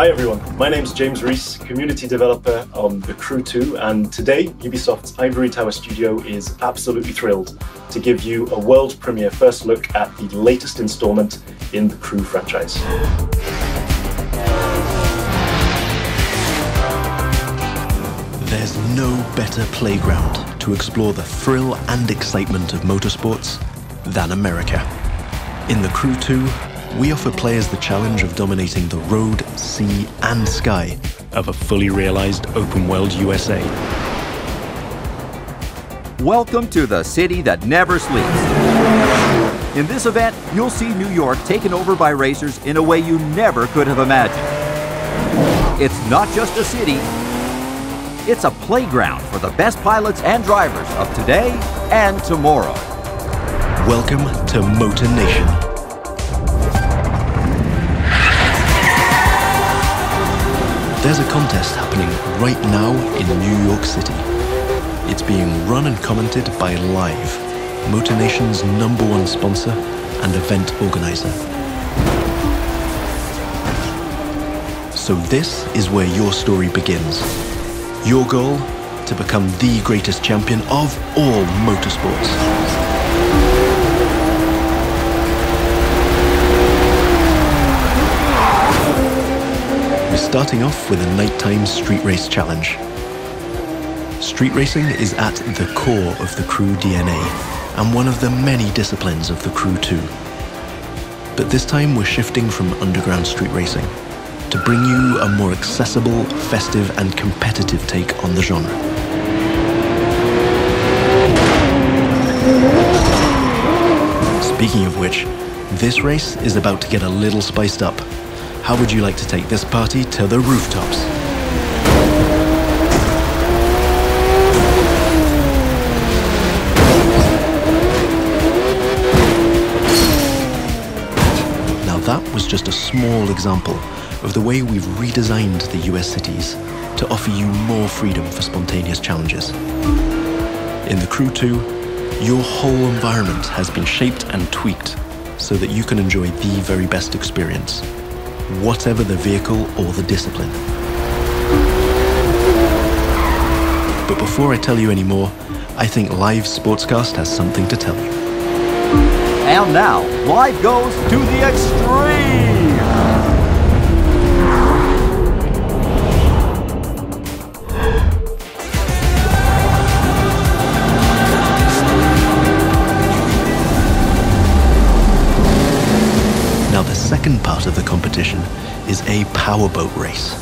Hi everyone, my name's James Rees, community developer on The Crew 2, and today Ubisoft's Ivory Tower studio is absolutely thrilled to give you a world premiere first look at the latest installment in the Crew franchise. There's no better playground to explore the thrill and excitement of motorsports than America. In The Crew 2, we offer players the challenge of dominating the road, sea, and sky of a fully realized open-world USA. Welcome to the city that never sleeps. In this event, you'll see New York taken over by racers in a way you never could have imagined. It's not just a city, it's a playground for the best pilots and drivers of today and tomorrow. Welcome to Motor Nation. There's a contest happening right now in New York City. It's being run and commented by Live, Motor Nation's #1 sponsor and event organizer. So this is where your story begins. Your goal? To become the greatest champion of all motorsports. We're starting off with a nighttime street race challenge. Street racing is at the core of the Crew DNA and one of the many disciplines of the Crew 2. But this time we're shifting from underground street racing to bring you a more accessible, festive and competitive take on the genre. Speaking of which, this race is about to get a little spiced up. How would you like to take this party to the rooftops? Now that was just a small example of the way we've redesigned the US cities to offer you more freedom for spontaneous challenges. In the Crew 2, your whole environment has been shaped and tweaked so that you can enjoy the very best experience, whatever the vehicle or the discipline. But before I tell you any more, I think Live Sportscast has something to tell you. And now, Live goes to the extreme! Now the second part of the competition is a Powerboat Race.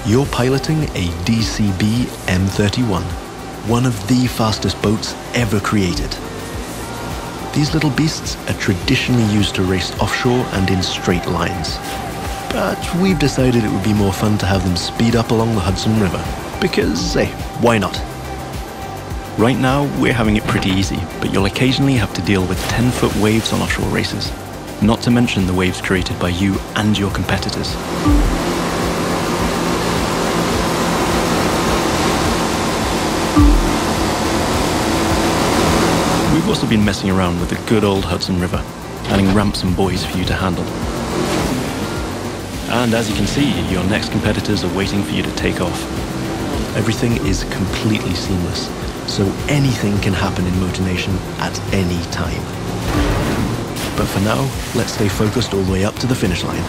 You're piloting a DCB M31, one of the fastest boats ever created. These little beasts are traditionally used to race offshore and in straight lines. But we've decided it would be more fun to have them speed up along the Hudson River, because, hey, why not? Right now, we're having it pretty easy, but you'll occasionally have to deal with 10-foot waves on offshore races. Not to mention the waves created by you and your competitors. We've also been messing around with the good old Hudson River, adding ramps and buoys for you to handle. And as you can see, your next competitors are waiting for you to take off. Everything is completely seamless, so anything can happen in Motor Nation at any time. But for now, let's stay focused all the way up to the finish line.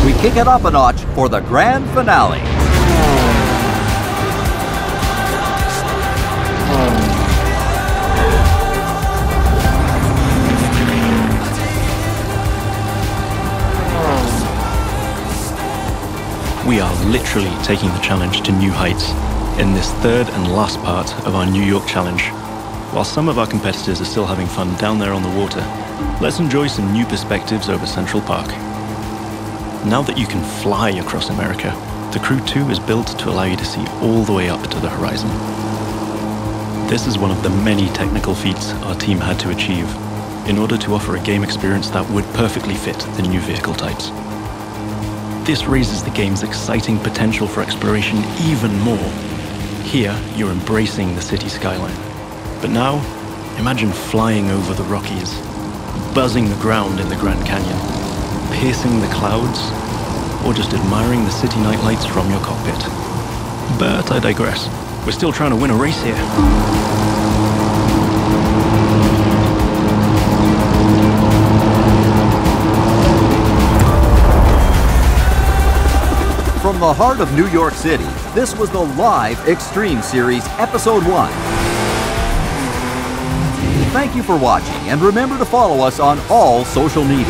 We kick it up a notch for the grand finale. We are literally taking the challenge to new heights in this third and last part of our New York challenge. While some of our competitors are still having fun down there on the water, let's enjoy some new perspectives over Central Park. Now that you can fly across America, the Crew 2 is built to allow you to see all the way up to the horizon. This is one of the many technical feats our team had to achieve in order to offer a game experience that would perfectly fit the new vehicle types. This raises the game's exciting potential for exploration even more Here, you're embracing the city skyline. But now, imagine flying over the Rockies, buzzing the ground in the Grand Canyon, piercing the clouds, or just admiring the city nightlights from your cockpit. But I digress. We're still trying to win a race here. From the heart of New York City, this was the live Extreme Series Episode 1. Thank you for watching, and remember to follow us on all social media.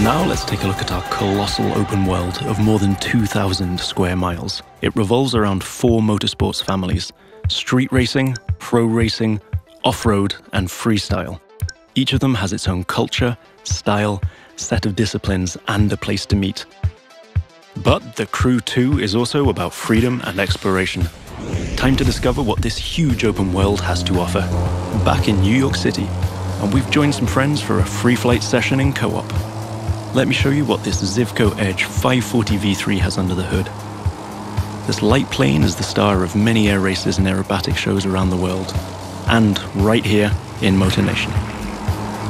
Now let's take a look at our colossal open world of more than 2,000 square miles. It revolves around 4 motorsports families: street racing, pro racing, off-road, and freestyle. Each of them has its own culture, style, set of disciplines, and a place to meet. But the Crew 2 is also about freedom and exploration. Time to discover what this huge open world has to offer. Back in New York City, and we've joined some friends for a free flight session in co-op. Let me show you what this Zivco Edge 540 V3 has under the hood. This light plane is the star of many air races and aerobatic shows around the world, and right here in Motor Nation.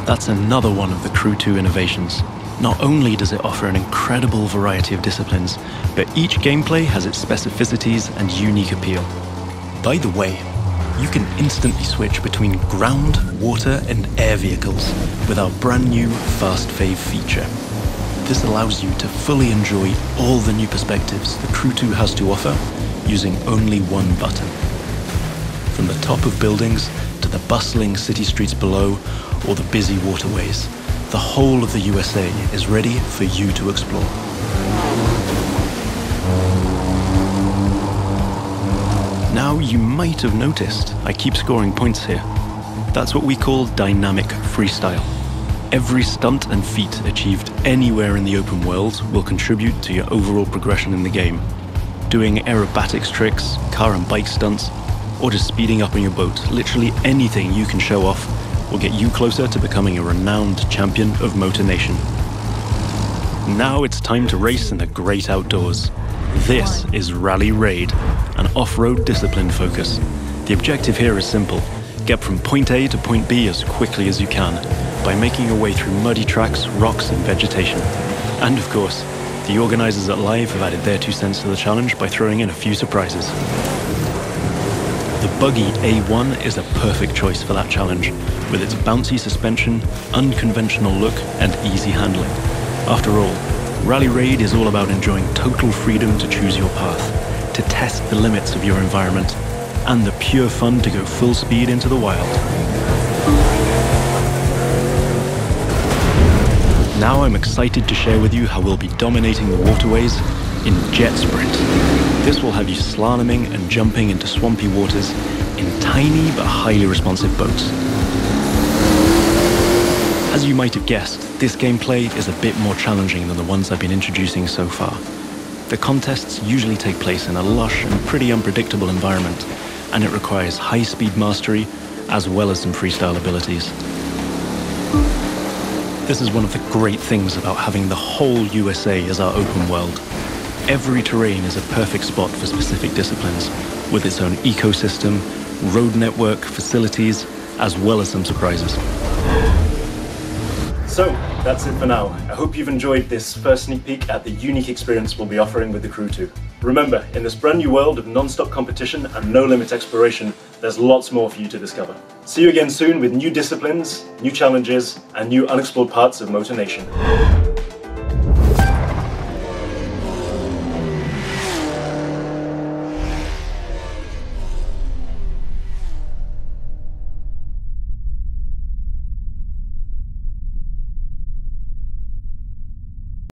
That's another one of the Crew 2 innovations. Not only does it offer an incredible variety of disciplines, but each gameplay has its specificities and unique appeal. By the way, you can instantly switch between ground, water, and air vehicles with our brand new Fast Fave feature. This allows you to fully enjoy all the new perspectives the Crew 2 has to offer using only one button. From the top of buildings to the bustling city streets below or the busy waterways, the whole of the USA is ready for you to explore. Now you might have noticed I keep scoring points here. That's what we call dynamic freestyle. Every stunt and feat achieved anywhere in the open world will contribute to your overall progression in the game. Doing aerobatics tricks, car and bike stunts, or just speeding up on your boat, literally anything you can show off will get you closer to becoming a renowned champion of Motor Nation. Now it's time to race in the great outdoors. This is Rally Raid, an off-road discipline focus. The objective here is simple: get from point A to point B as quickly as you can by making your way through muddy tracks, rocks, and vegetation. And of course, the organizers at Live have added their 2 cents to the challenge by throwing in a few surprises. The buggy A1 is a perfect choice for that challenge, with its bouncy suspension, unconventional look, and easy handling. After all, Rally Raid is all about enjoying total freedom to choose your path, to test the limits of your environment, and the pure fun to go full speed into the wild. Now I'm excited to share with you how we'll be dominating the waterways in Jet Sprint. This will have you slaloming and jumping into swampy waters in tiny but highly responsive boats. As you might have guessed, this gameplay is a bit more challenging than the ones I've been introducing so far. The contests usually take place in a lush and pretty unpredictable environment, and it requires high-speed mastery as well as some freestyle abilities. This is one of the great things about having the whole USA as our open world. Every terrain is a perfect spot for specific disciplines, with its own ecosystem, road network, facilities, as well as some surprises. So, that's it for now. I hope you've enjoyed this first sneak peek at the unique experience we'll be offering with the Crew 2. Remember, in this brand new world of non-stop competition and no-limit exploration, there's lots more for you to discover. See you again soon with new disciplines, new challenges, and new unexplored parts of Motor Nation.